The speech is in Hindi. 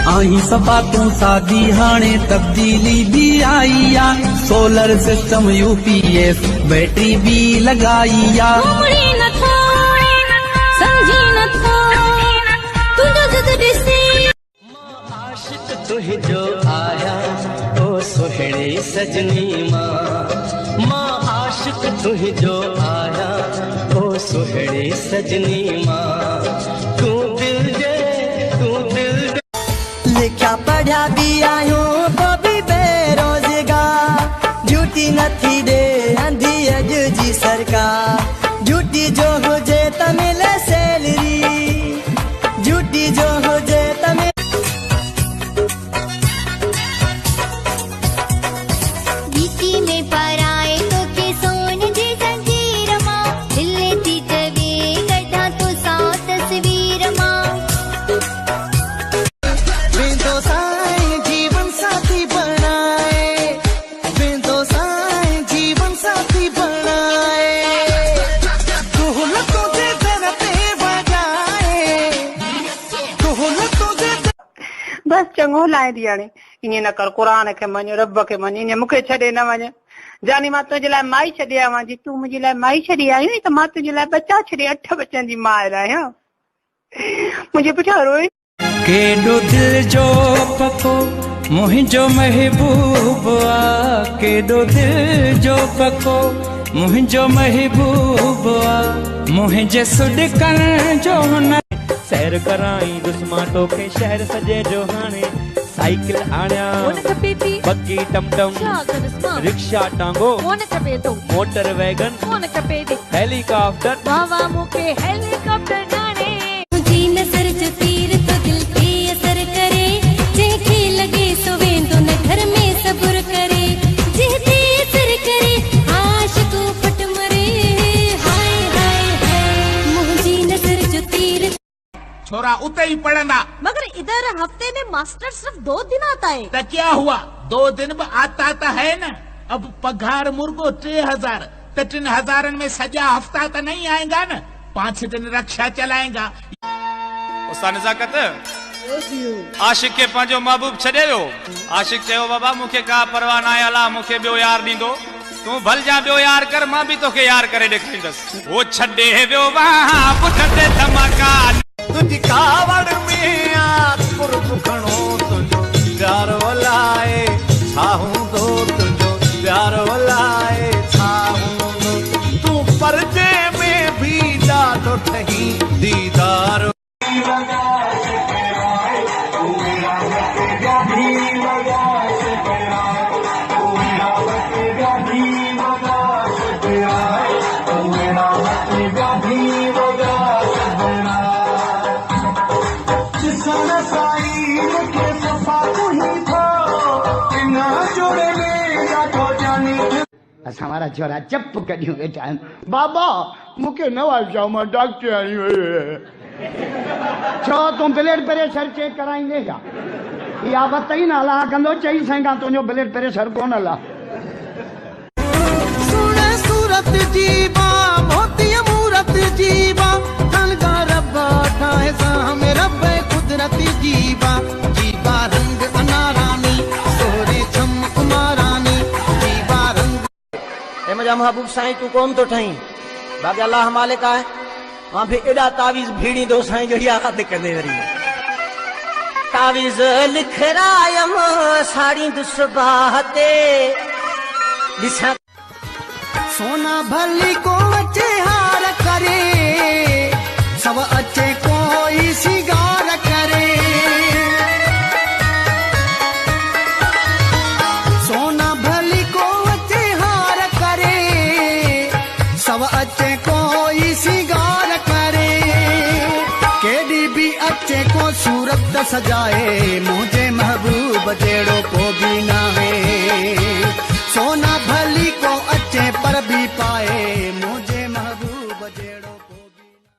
आई सफ़ा तू सादी हाणे तब्दीली भी आई आ। सोलर सिस्टम यूपीएस बैटरी भी लगाई आ। आशिक तुझो आया ओ सुहिणे सजनी मां आशिक तुझो आया ओ सुहिणे सजनी मां तू दिल दे लिखा पढ़ा भी आयो तो भी बेरोजगार ड्यूटी नथी दे अंधी अज जी सरकार ड्यूटी जो हुजे त मिले सैलरी ड्यूटी जो हुजे त बस चङो लाइ थी हाणे ईअं न कर क़ुरान खे मञ रब खे मञ ईअं मूंखे छॾे न वञ जानी मां तुंहिंजे लाइ माई छॾे आवां जी तूं मुंहिंजे लाइ माई छॾी आई त मां तुंहिंजे लाइ बचा छॾे 8 बचनि जी माउ आहियां मुंहिंजे पुठियां रोए केॾो दिल जो पको मुंहिंजो महबूब आ केॾो दिल जो पको मुंहिंजो महबूब आ मुंहिंजे सुॾकण जो हुन सैर कराई दुस्माटो के शहर सजे जो हाने साइकिल आण्या बग्गी टमटम रिक्शा टांगो मोटर वैगन हेलीकॉप्टर वाह मुके हेलीकॉप्टर नाने जी नजर जो तीर तो दिल पे असर करे जेके लगे सो वेंदो न घर में सब्र करे जेके असर करे आशिक फट मरे हाय हाय हाय मुझी नजर जो तीर छोरा उते ही पढ़ना मगर इधर हफ्ते में मास्टर सिर्फ 2 दिन आता है तो क्या हुआ 2 दिन में आता तो है न अब पगार मुर्गो 3000 तो 3000 में सजा हफ्ता तो नहीं आएगा न 5 दिन रक्षा चलाएगा उस्ताद नज़ाकत आशिक के पंहिंजो महबूब छॾे वियो आशिक चयो बाबा मूंखे का परवाह न आहे अलाह मूंखे ॿियो यार ॾींदो तूं भल जा ॿियो यार कर मां भी तोखे यार करे ॾेखारींदसि वो छॾे वियो वहाँ पुठ ते धमाका तुझी कावड़ में आसपुर दुखणो तुझो प्यार वलाए छाहूं दो तुझो प्यार वलाए छाहूं दो तू परदे में भी ॾाढो ठही दीदार हमारा छोरा चप कढियूं वेठा आहिनि बाबा मूंखे न वाचाओ मां डॉक्टर आहियूं छो तूं ब्लड प्रेशर चेक कराईंदे छा इहा वत ई न हला कंदो चई सघां तुंहिंजो ब्लड प्रेशर कोन हला सूरत जी बा मोती मूरत जी बा तलगा रब्बा ठाहे साम रब कुदरती जी बा रंग अनारानी सोरे चम कुमारानी जी बा रंग ए मजा महबूब साईं तू कौन तो ठाई बाकी अल्लाह मालिक है मां भी एडा तावीज भीड़ी दो साईं जो याद कंदे वरी तावीज लिखरायम साड़ी दुसबाते दिशा सोना भली को अचे हार करे सब अचे कोई सिगार करे सोना भली को अचे हार करे सब अचे कोई सिगार करे केडी भी अचे को सूरत सजाए मुझे महबूब जेड़ो को भी ना है सोना भली को अचे पर भी पाए